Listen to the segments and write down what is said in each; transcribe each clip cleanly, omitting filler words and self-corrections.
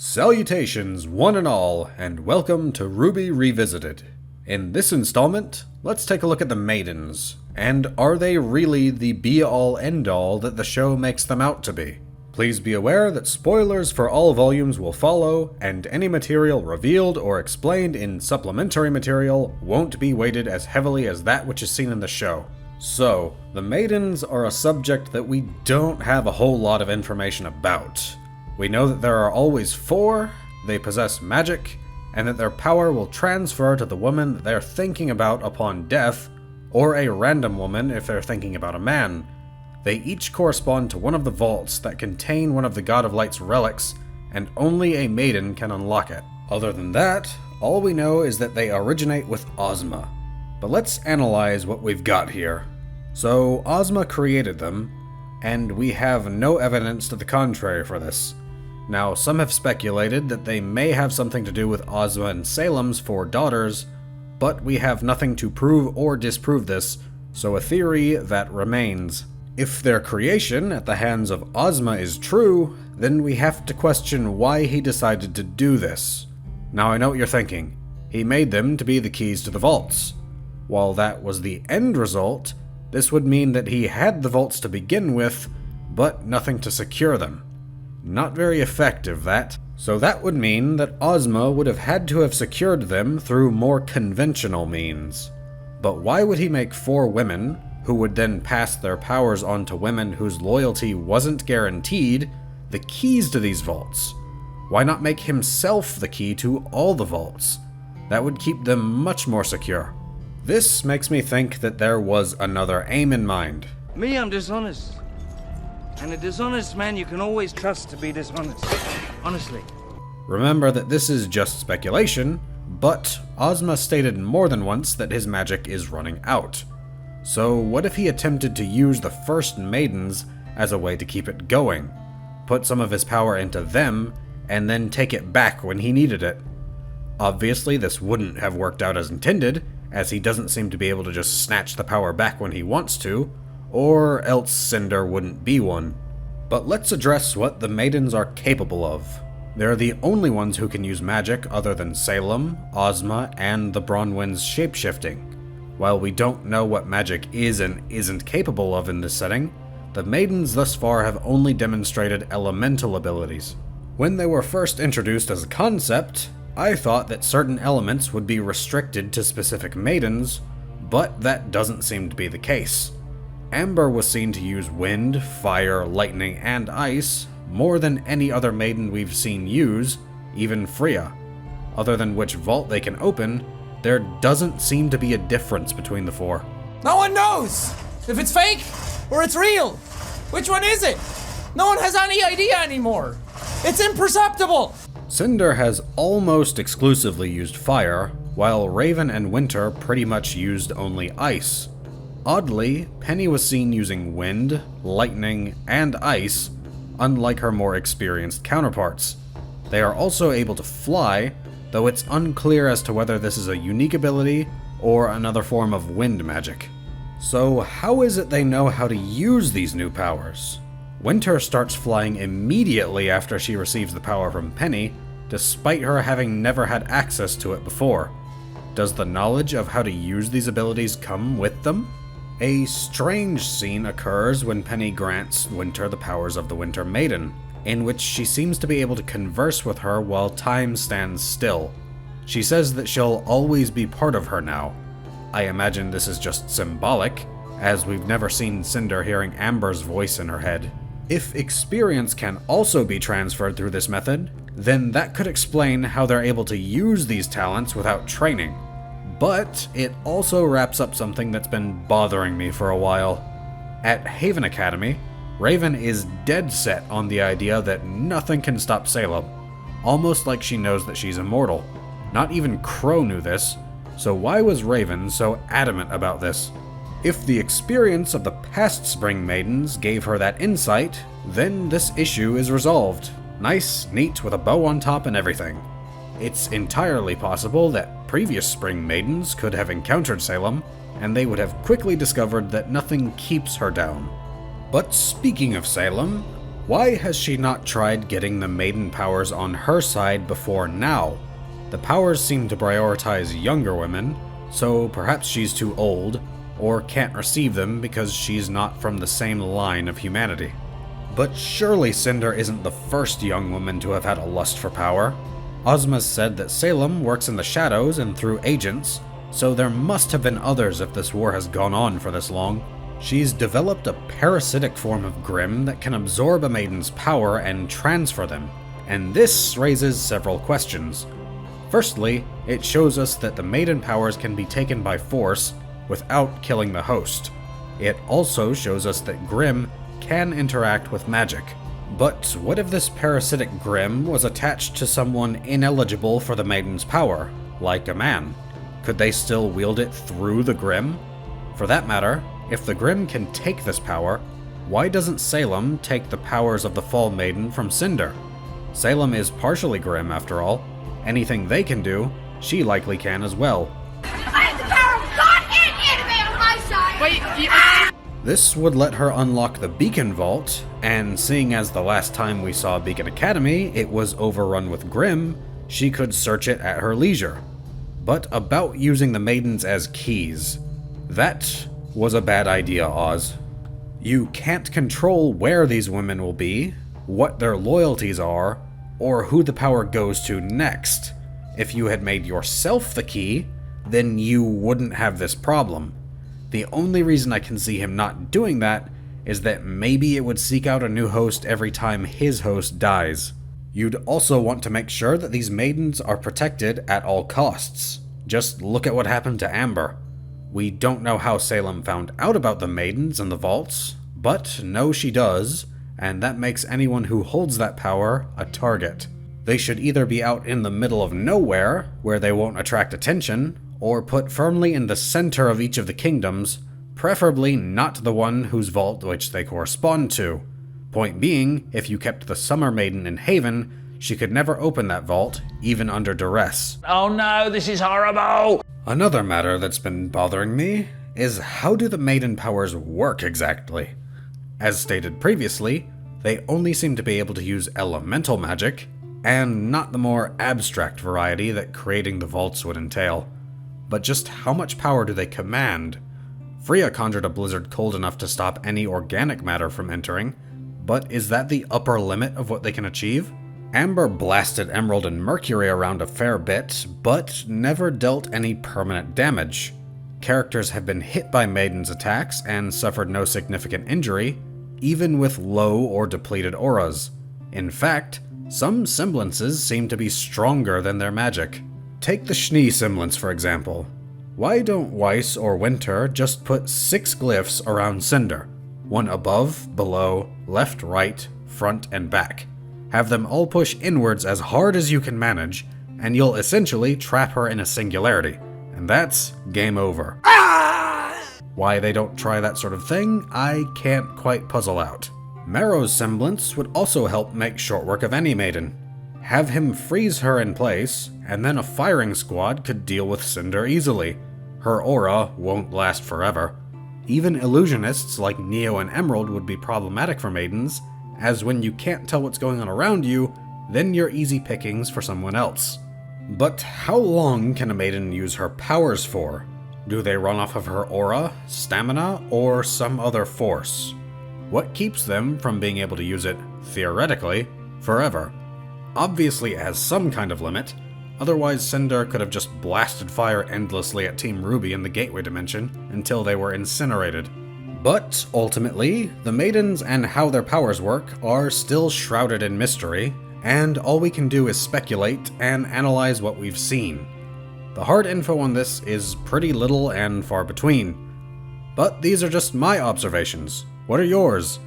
Salutations, one and all, and welcome to RWBY Revisited. In this installment, let's take a look at the Maidens, and are they really the be-all end-all that the show makes them out to be? Please be aware that spoilers for all volumes will follow, and any material revealed or explained in supplementary material won't be weighted as heavily as that which is seen in the show. So, the Maidens are a subject that we don't have a whole lot of information about. We know that there are always 4, they possess magic, and that their power will transfer to the woman that they're thinking about upon death, or a random woman if they're thinking about a man. They each correspond to one of the vaults that contain one of the God of Light's relics, and only a maiden can unlock it. Other than that, all we know is that they originate with Ozma. But let's analyze what we've got here. So, Ozma created them, and we have no evidence to the contrary for this. Now, some have speculated that they may have something to do with Ozma and Salem's 4 daughters, but we have nothing to prove or disprove this, so a theory that remains. If their creation at the hands of Ozma is true, then we have to question why he decided to do this. Now I know what you're thinking. He made them to be the keys to the vaults. While that was the end result, this would mean that he had the vaults to begin with, but nothing to secure them. Not very effective, that. So that would mean that Ozma would have had to have secured them through more conventional means. But why would he make 4 women, who would then pass their powers on to women whose loyalty wasn't guaranteed, the keys to these vaults? Why not make himself the key to all the vaults? That would keep them much more secure. This makes me think that there was another aim in mind. Me, I'm dishonest. And a dishonest man you can always trust to be dishonest. Honestly. Remember that this is just speculation, but Ozma stated more than once that his magic is running out. So what if he attempted to use the first Maidens as a way to keep it going? Put some of his power into them, and then take it back when he needed it. Obviously this wouldn't have worked out as intended, as he doesn't seem to be able to just snatch the power back when he wants to, or else Cinder wouldn't be one. But let's address what the Maidens are capable of. They're the only ones who can use magic other than Salem, Ozma, and the Bronwyn's shapeshifting. While we don't know what magic is and isn't capable of in this setting, the Maidens thus far have only demonstrated elemental abilities. When they were first introduced as a concept, I thought that certain elements would be restricted to specific Maidens, but that doesn't seem to be the case. Amber was seen to use wind, fire, lightning, and ice more than any other maiden we've seen use, even Freya. Other than which vault they can open, there doesn't seem to be a difference between the 4. No one knows if it's fake or it's real. Which one is it? No one has any idea anymore. It's imperceptible. Cinder has almost exclusively used fire, while Raven and Winter pretty much used only ice. Oddly, Penny was seen using wind, lightning, and ice, unlike her more experienced counterparts. They are also able to fly, though it's unclear as to whether this is a unique ability or another form of wind magic. So how is it they know how to use these new powers? Winter starts flying immediately after she receives the power from Penny, despite her having never had access to it before. Does the knowledge of how to use these abilities come with them? A strange scene occurs when Penny grants Winter the powers of the Winter Maiden, in which she seems to be able to converse with her while time stands still. She says that she'll always be part of her now. I imagine this is just symbolic, as we've never seen Cinder hearing Amber's voice in her head. If experience can also be transferred through this method, then that could explain how they're able to use these talents without training. But it also wraps up something that's been bothering me for a while. At Haven Academy, Raven is dead set on the idea that nothing can stop Salem, almost like she knows that she's immortal. Not even Crow knew this, so why was Raven so adamant about this? If the experience of the past Spring Maidens gave her that insight, then this issue is resolved. Nice, neat, with a bow on top and everything. It's entirely possible that previous Spring Maidens could have encountered Salem, and they would have quickly discovered that nothing keeps her down. But speaking of Salem, Why has she not tried getting the maiden powers on her side before now? The powers seem to prioritize younger women, so perhaps she's too old, or can't receive them because she's not from the same line of humanity. But surely Cinder isn't the first young woman to have had a lust for power. Ozma said that Salem works in the shadows and through agents, so there must have been others if this war has gone on for this long. She's developed a parasitic form of Grimm that can absorb a maiden's power and transfer them, and this raises several questions. Firstly, it shows us that the maiden powers can be taken by force without killing the host. It also shows us that Grimm can interact with magic. But what if this parasitic Grimm was attached to someone ineligible for the maiden's power, like a man? Could they still wield it through the Grimm? For that matter, if the Grimm can take this power, why doesn't Salem take the powers of the Fall Maiden from Cinder? Salem is partially Grimm after all. Anything they can do, she likely can as well. I have the power of God and anime on my side! Wait, This would let her unlock the Beacon Vault, and seeing as the last time we saw Beacon Academy it was overrun with Grimm, she could search it at her leisure. But about using the maidens as keys, that was a bad idea, Oz. You can't control where these women will be, what their loyalties are, or who the power goes to next. If you had made yourself the key, then you wouldn't have this problem. The only reason I can see him not doing that is that maybe it would seek out a new host every time his host dies. You'd also want to make sure that these maidens are protected at all costs. Just look at what happened to Amber. We don't know how Salem found out about the maidens and the vaults, but know she does, and that makes anyone who holds that power a target. They should either be out in the middle of nowhere, where they won't attract attention, or put firmly in the center of each of the kingdoms, preferably not the one whose vault which they correspond to. Point being, if you kept the Summer Maiden in Haven, she could never open that vault, even under duress. Oh no, this is horrible! Another matter that's been bothering me is how do the maiden powers work exactly? As stated previously, they only seem to be able to use elemental magic, and not the more abstract variety that creating the vaults would entail. But just how much power do they command? Freya conjured a blizzard cold enough to stop any organic matter from entering, but is that the upper limit of what they can achieve? Amber blasted Emerald and Mercury around a fair bit, but never dealt any permanent damage. Characters have been hit by Maiden's attacks and suffered no significant injury, even with low or depleted auras. In fact, some semblances seem to be stronger than their magic. Take the Schnee semblance for example. Why don't Weiss or Winter just put 6 glyphs around Cinder? One above, below, left, right, front, and back. Have them all push inwards as hard as you can manage, and you'll essentially trap her in a singularity. And that's game over. Why they don't try that sort of thing, I can't quite puzzle out. Marrow's semblance would also help make short work of any maiden. Have him freeze her in place, and then a firing squad could deal with Cinder easily. Her aura won't last forever. Even illusionists like Neo and Emerald would be problematic for maidens, as when you can't tell what's going on around you, then you're easy pickings for someone else. But how long can a maiden use her powers for? Do they run off of her aura, stamina, or some other force? What keeps them from being able to use it, theoretically, forever? Obviously it has some kind of limit, otherwise Cinder could have just blasted fire endlessly at Team RWBY in the Gateway Dimension until they were incinerated. But ultimately, the maidens and how their powers work are still shrouded in mystery, and all we can do is speculate and analyze what we've seen. The hard info on this is pretty little and far between. But these are just my observations. What are yours?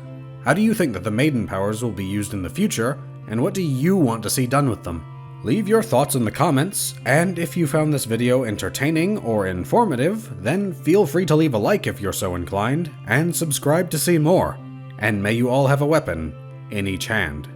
How do you think that the maiden powers will be used in the future, and what do you want to see done with them? Leave your thoughts in the comments, and if you found this video entertaining or informative, then feel free to leave a like if you're so inclined, and subscribe to see more. And may you all have a weapon in each hand.